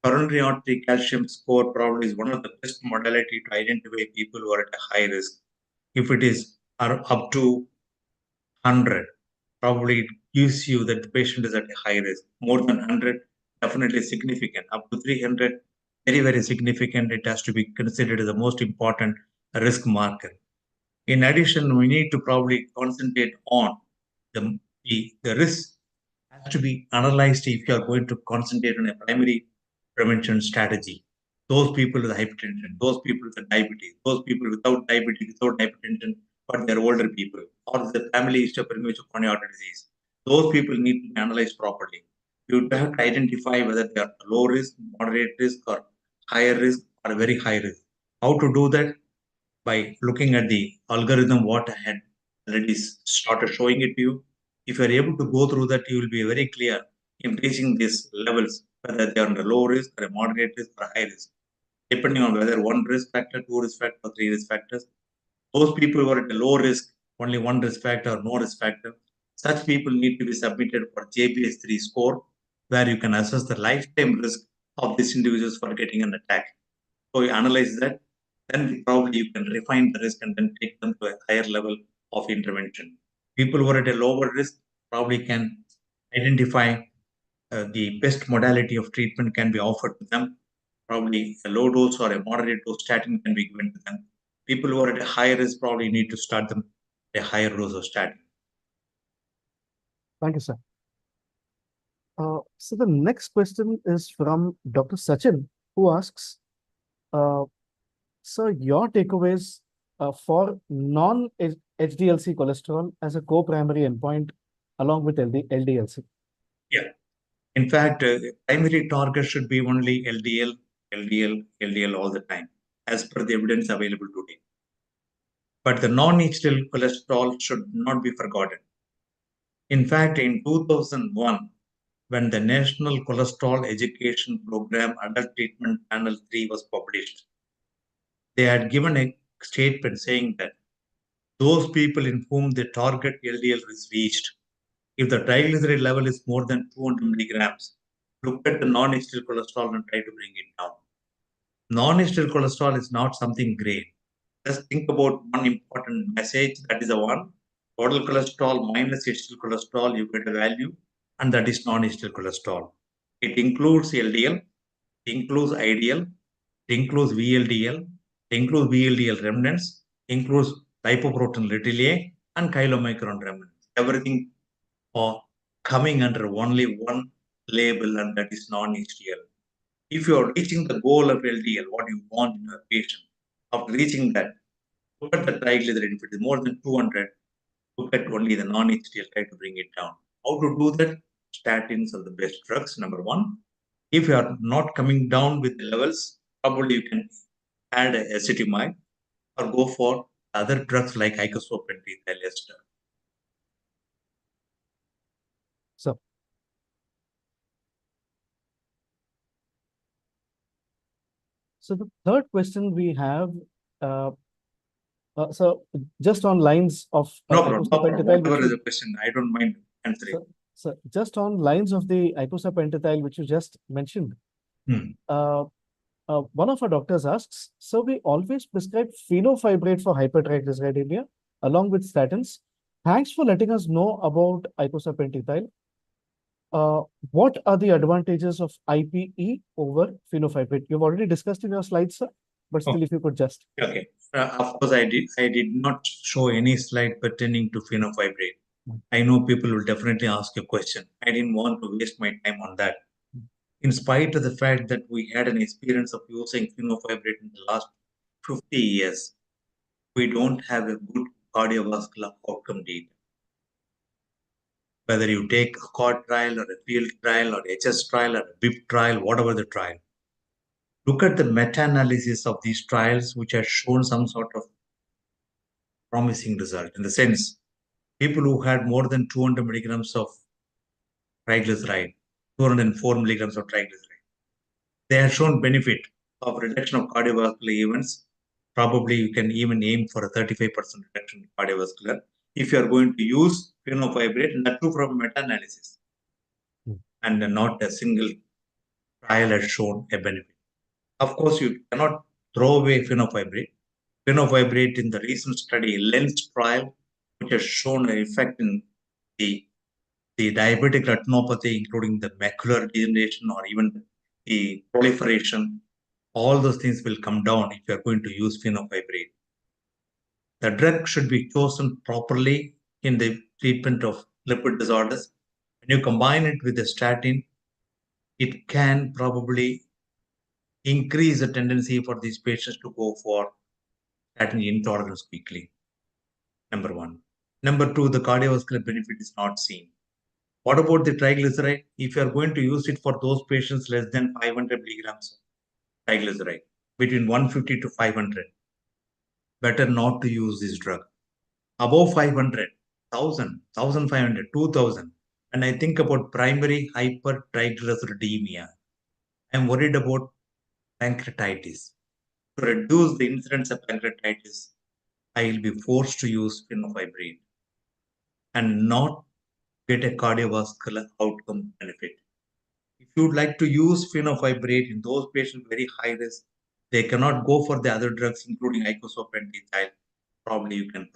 Coronary artery calcium score probably is one of the best modality to identify people who are at a high risk. If it is up to 100, probably it gives you that the patient is at a high risk. More than 100, definitely significant. Up to 300, very, very significant. It has to be considered as the most important risk marker. In addition, we need to probably concentrate on the risk has to be analyzed if you are going to concentrate on a primary prevention strategy. Those people with hypertension, those people with diabetes, those people without diabetes, without hypertension, but they're older people, or the family history of premature coronary artery disease. those people need to be analyzed properly. You have to identify whether they are low risk, moderate risk, or higher risk, or very high risk. How to do that? By looking at the algorithm, what I had already started showing it to you. If you are able to go through that, you will be very clear in reaching these levels, whether they are on a low risk or a moderate risk or a high risk, depending on whether one risk factor, two risk factor, or three risk factors. Those people who are at a low risk, only one risk factor or no risk factor, such people need to be submitted for JPS3 score, where you can assess the lifetime risk of these individuals for getting an attack. So you analyze that, then probably you can refine the risk and then take them to a higher level of intervention. People who are at a lower risk probably can identify the best modality of treatment can be offered to them. Probably a low dose or a moderate dose statin can be given to them. People who are at a higher risk probably need to start them a higher dose of statin. Thank you, sir. So the next question is from Dr. Sachin, who asks, sir, your takeaways for non-HDLC cholesterol as a co-primary endpoint along with LDLC. Yeah. In fact, primary target should be only LDL, LDL, LDL all the time, as per the evidence available today. But the non-HDL cholesterol should not be forgotten. In fact, in 2001, when the National Cholesterol Education Program Adult Treatment Panel 3 was published, they had given a statement saying that those people in whom the target LDL is reached, if the triglyceride level is more than 200 milligrams, look at the non-HDL cholesterol and try to bring it down. Non-HDL cholesterol is not something great. Just think about one important message, that is the one. Total cholesterol minus HDL cholesterol, you get a value, and that is non-HDL cholesterol. It includes LDL, it includes IDL, it includes VLDL, it includes VLDL remnants, includes lipoprotein little a, and chylomicron remnants. Everything are coming under only one label, and that is non-HDL. If you are reaching the goal of LDL, what you want in a patient, after reaching that, look at the triglyceride. If it is more than 200, look at only the non-HDL, try to bring it down. How to do that? Statins are the best drugs, number one. If you are not coming down with the levels, probably you can add a ezetimibe or go for other drugs like icosapent ester. So, the third question we have, uh, so just on lines of No problem. icosapent, Whatever is the question, I don't mind answering. So just on lines of the icosapent which you just mentioned, uh, one of our doctors asks, so we always prescribe fenofibrate for hypertriglyceridemia along with statins. Thanks for letting us know about icosapent. What are the advantages of IPE over fenofibrate? You've already discussed in your slides, sir, but still, if you could just. Okay. Of course, I did not show any slide pertaining to fenofibrate. I know people will definitely ask a question. I didn't want to waste my time on that. In spite of the fact that we had an experience of using fenofibrate in the last 50 years, we don't have a good cardiovascular outcome data. Whether you take a CORD trial or a field trial or HS trial or a BIP trial, whatever the trial, look at the meta-analysis of these trials, which have shown some sort of promising result. In the sense, people who had more than 200 milligrams of triglyceride, 204 milligrams of triglyceride, they have shown benefit of reduction of cardiovascular events. Probably you can even aim for a 35% reduction in cardiovascular if you are going to use fenofibrate, and that too from meta-analysis, and not a single trial has shown a benefit. Of course, you cannot throw away fenofibrate. Fenofibrate in the recent study, LENS trial, which has shown an effect in the diabetic retinopathy, including the macular degeneration or even the proliferation, all those things will come down if you are going to use fenofibrate. The drug should be chosen properly in the treatment of lipid disorders. When you combine it with a statin, it can probably increase the tendency for these patients to go for statin intolerance quickly. Number one. Number two, the cardiovascular benefit is not seen. What about the triglyceride? If you are going to use it for those patients less than 500 milligrams of triglyceride, between 150 to 500, better not to use this drug. Above 500, 1000, 1500, 2000. And I think about primary hypertriglyceridemia. I'm worried about pancreatitis. To reduce the incidence of pancreatitis, I will be forced to use fenofibrate and not get a cardiovascular outcome benefit. If you would like to use fenofibrate in those patients very high risk, they cannot go for the other drugs, including icosapent ethyl. Probably you can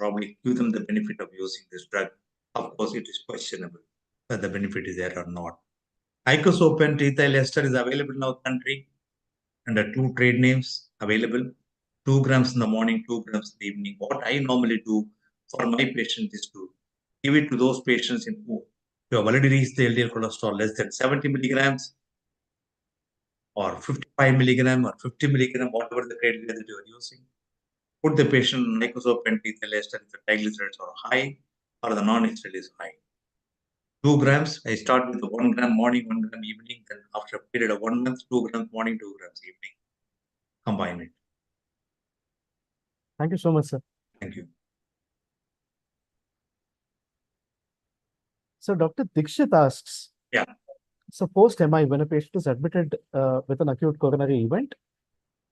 give them the benefit of using this drug. Of course, it is questionable whether the benefit is there or not. Icosapent ethyl ester is available in our country under 2 trade names available. 2 grams in the morning, 2 grams in the evening. What I normally do for my patients is to give it to those patients who have already reached the LDL cholesterol less than 70 milligrams or 55 milligram or 50 milligram, whatever the criteria that you are using. Put the patient on icosapent ethyl ester if the triglycerides are high or the non-steroid is high. 2 grams, I start with the 1 gram morning, 1 gram evening. Then after a period of 1 month, 2 grams morning, 2 grams evening. Combine it. Thank you so much, sir. Thank you. So Dr. Dikshit asks, Yeah. so post-MI, when a patient is admitted with an acute coronary event,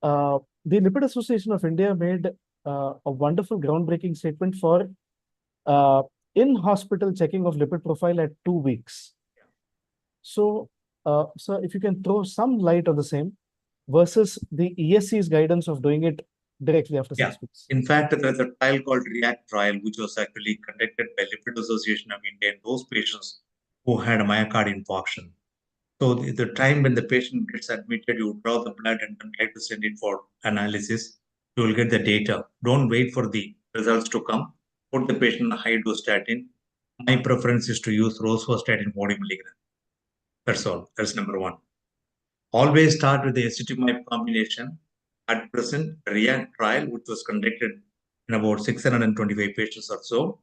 the Lipid Association of India made a wonderful groundbreaking statement for in-hospital checking of lipid profile at 2 weeks. So, sir, if you can throw some light on the same versus the ESC's guidance of doing it directly after 6 weeks. In fact, there's a trial called REACT trial, which was actually conducted by Lipid Association of India in those patients who had a myocardial infarction. So the time when the patient gets admitted, you draw the blood and then try to send it for analysis. You will get the data. Don't wait for the results to come. Put the patient on high dose statin. My preference is to use rosuvastatin 40 milligram. That's all. That's number one. Always start with the ezetimibe combination. At present, REACT trial, which was conducted in about 625 patients or so,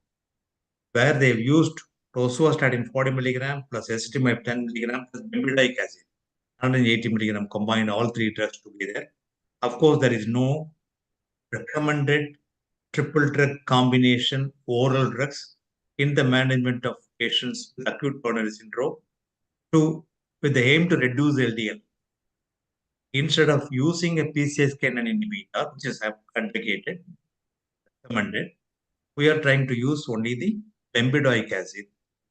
where they've used rosuvastatin 40 milligram plus ezetimibe 10 milligram plus bempedoic acid 180 milligram, combined all 3 drugs together. Of course, there is no recommended triple drug combination oral drugs in the management of patients with acute coronary syndrome with the aim to reduce LDL. Instead of using a PCSK9 inhibitor, which is advocated, recommended, we are trying to use only the bempedoic acid,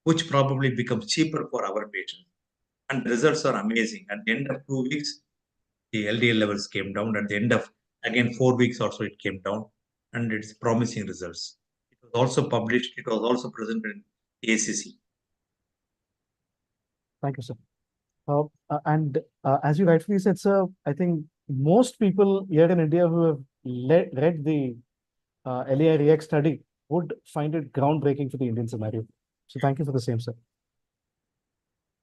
which probably becomes cheaper for our patients. And the results are amazing. At the end of 2 weeks, the LDL levels came down. At the end of, again, 4 weeks also, it came down. And it's promising results. It was also published. It was also presented in ACC. Thank you, sir. And as you rightfully said, sir, I think most people here in India who have read the LAI REACT study would find it groundbreaking for the Indian scenario. So thank you for the same, sir.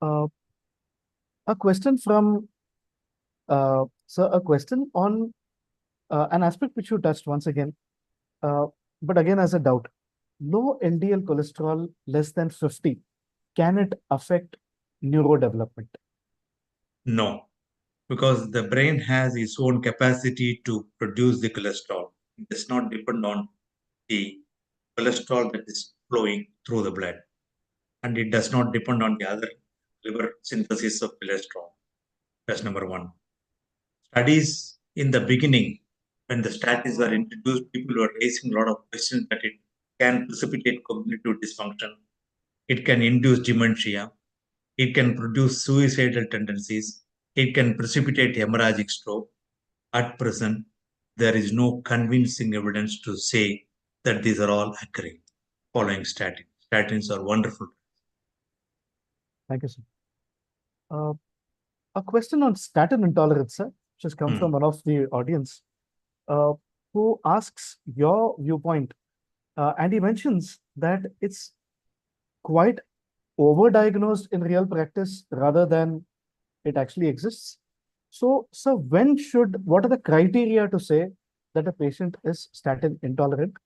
A question from, sir, a question on an aspect which you touched once again, but again as a doubt. Low LDL cholesterol less than 50, can it affect neurodevelopment? No, because the brain has its own capacity to produce the cholesterol. It does not depend on the cholesterol that is flowing through the blood. And it does not depend on the other liver synthesis of cholesterol. That's number one. Studies in the beginning, when the statins were introduced, people were raising a lot of questions that it can precipitate cognitive dysfunction, it can induce dementia, it can produce suicidal tendencies, it can precipitate hemorrhagic stroke. At present, there is no convincing evidence to say that these are all occurring following statins. Statins are wonderful. Thank you, sir. A question on statin intolerance, sir, which has come from one of the audience, who asks your viewpoint, and he mentions that it's quite overdiagnosed in real practice rather than it actually exists. So, what are the criteria to say that a patient is statin intolerant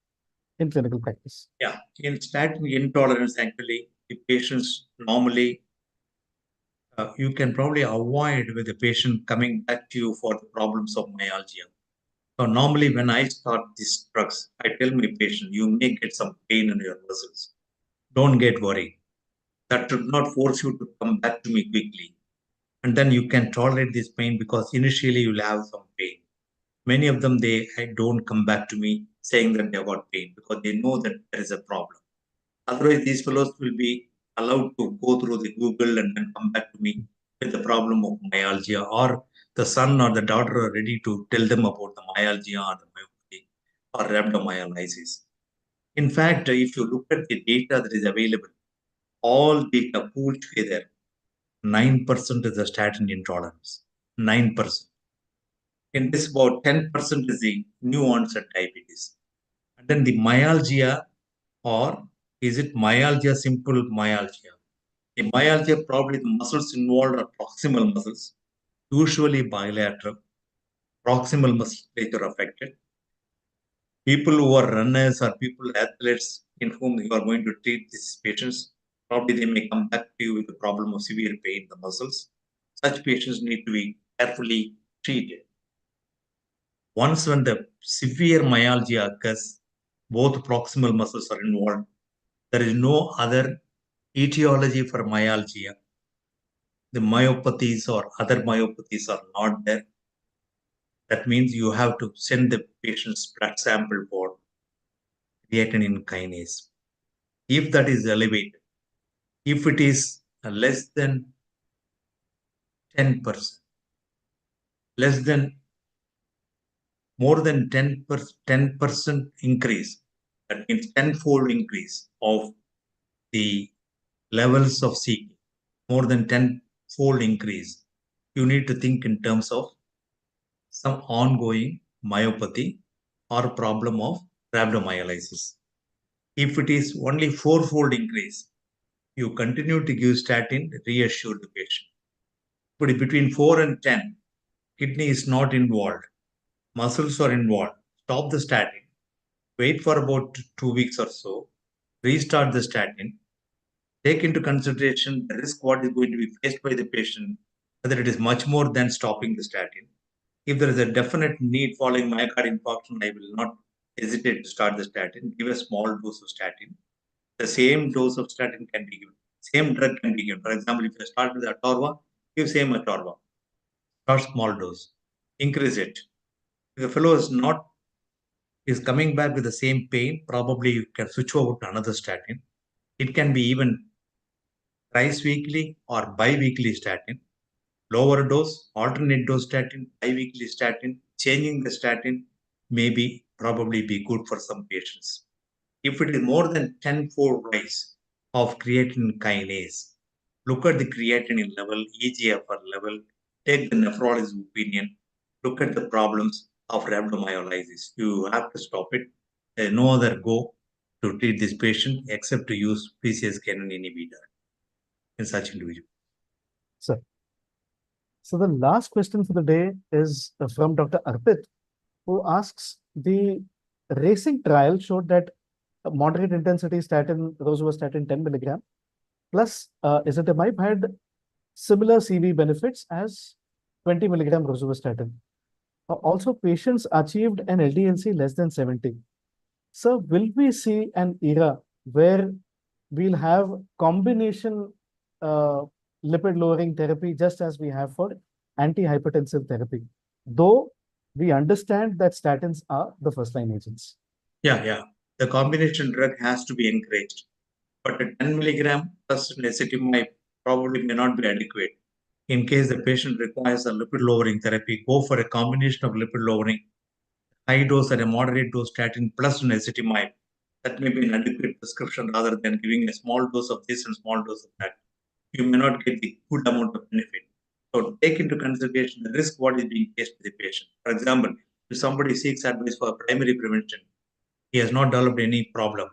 in clinical practice? Yeah, in statin intolerance, actually, the patients normally, you can probably avoid with the patient coming back to you for the problems of myalgia. So normally when I start these drugs, I tell my patient, you may get some pain in your muscles. Don't get worried. That should not force you to come back to me quickly. And then you can tolerate this pain because initially you'll have some pain. Many of them, they don't come back to me saying that they got pain because they know that there is a problem. Otherwise, these fellows will be allowed to go through the Google and then come back to me with the problem of myalgia, or the son or the daughter are ready to tell them about the myalgia or the myopathy or rhabdomyolysis. In fact, if you look at the data that is available, all data pooled together, 9% is the statin intolerance. 9%. In this, about 10% is the new onset diabetes. And then the myalgia, or is it myalgia, simple myalgia? The myalgia, probably the muscles involved are proximal muscles, usually bilateral, proximal musculature affected. People who are runners or people, athletes, in whom you are going to treat these patients, probably they may come back to you with the problem of severe pain in the muscles. Such patients need to be carefully treated. Once when the severe myalgia occurs, both proximal muscles are involved. There is no other etiology for myalgia. The myopathies or other myopathies are not there. That means you have to send the patient's blood sample for creatinine kinase. If that is elevated, if it is less than 10%, less than more than 10% increase, that means tenfold increase of the levels of CK, more than tenfold increase, you need to think in terms of some ongoing myopathy or problem of rhabdomyolysis. If it is only fourfold increase, you continue to give statin, reassure the patient. But between 4 and 10, kidney is not involved, muscles are involved, stop the statin, wait for about 2 weeks or so, restart the statin, take into consideration the risk what is going to be faced by the patient, whether it is much more than stopping the statin. If there is a definite need following myocardial infarction, I will not hesitate to start the statin, give a small dose of statin. The same dose of statin can be given. Same drug can be given. For example, if you start with atorva, give same atorva. Start small dose. Increase it. If the fellow is coming back with the same pain, probably you can switch over to another statin. It can be even thrice weekly or bi-weekly statin. Lower dose, alternate dose statin, bi-weekly statin, changing the statin may probably be good for some patients. If it is more than tenfold rise of creatinine kinase, look at the creatinine level, EGFR level, take the nephrologist's opinion, look at the problems of rhabdomyolysis. You have to stop it. There is no other go to treat this patient except to use PCSK9 inhibitor in such individuals. Sir. So the last question for the day is from Dr. Arpit, who asks, the racing trial showed that a moderate intensity statin, rosuvastatin 10 milligram, plus ezetimibe had similar CV benefits as 20 milligram rosuvastatin. Also, patients achieved an LDL-C less than 70. So will we see an era where we'll have combination uh, lipid lowering therapy just as we have for antihypertensive therapy, though we understand that statins are the first line agents? Yeah. The combination drug has to be encouraged, but a 10 milligram plus ezetimibe probably may not be adequate. In case the patient requires a lipid lowering therapy, go for a combination of lipid lowering, high dose and a moderate dose statin plus ezetimibe. That may be an adequate prescription rather than giving a small dose of this and small dose of that. You may not get the good amount of benefit. So take into consideration the risk what is being faced by the patient. For example, if somebody seeks advice for primary prevention, he has not developed any problem.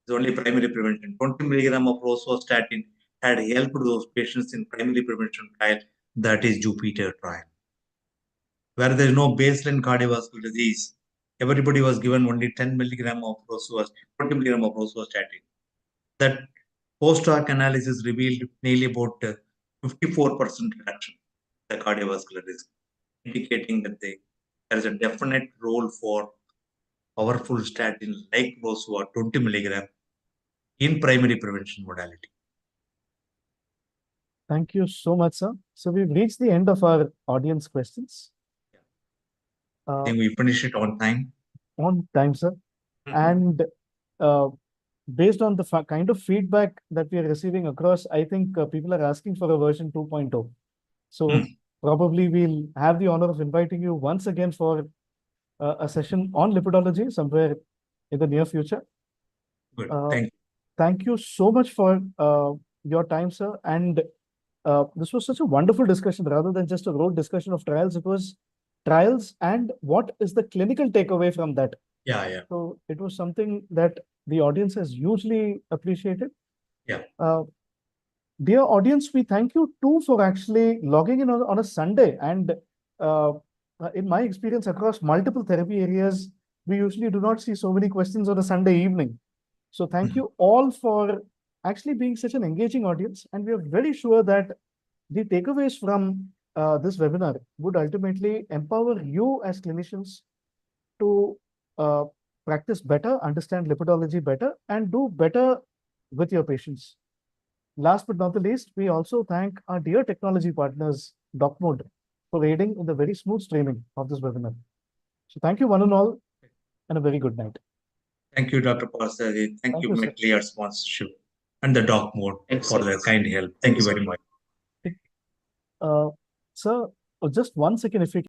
It's only primary prevention. 20 milligram of rosuvastatin had helped those patients in primary prevention trial, that is Jupiter trial, where there is no baseline cardiovascular disease. Everybody was given only 10 milligram of rosuvastatin, 20 milligram of rosuvastatin. That Post-hoc analysis revealed nearly about 54% reduction in the cardiovascular risk, indicating that there is a definite role for powerful statins like those who are 20 milligram in primary prevention modality. Thank you so much, sir. So we've reached the end of our audience questions. I think we finished it on time. On time, sir. And uh, based on the kind of feedback that we are receiving across, I think people are asking for a version 2.0. So probably we'll have the honor of inviting you once again for a session on lipidology somewhere in the near future. Good. Thank you so much for your time, sir. And this was such a wonderful discussion rather than just a road discussion of trials. It was trials and what is the clinical takeaway from that. Yeah. So it was something that the audience has hugely appreciated. Yeah. Dear audience, we thank you too for actually logging in on a Sunday. And in my experience across multiple therapy areas, we usually do not see so many questions on a Sunday evening. So thank you all for actually being such an engaging audience. And we are very sure that the takeaways from this webinar would ultimately empower you as clinicians to practice better, understand lipidology better, and do better with your patients. Last but not the least, we also thank our dear technology partners, DocMode, for aiding in the very smooth streaming of this webinar. So thank you one and all, and a very good night. Thank you, Dr. Parsaji. Thank you, Macleods sponsorship and the DocMode for the kind help. Thank you very much. Sir, just 1 second, if you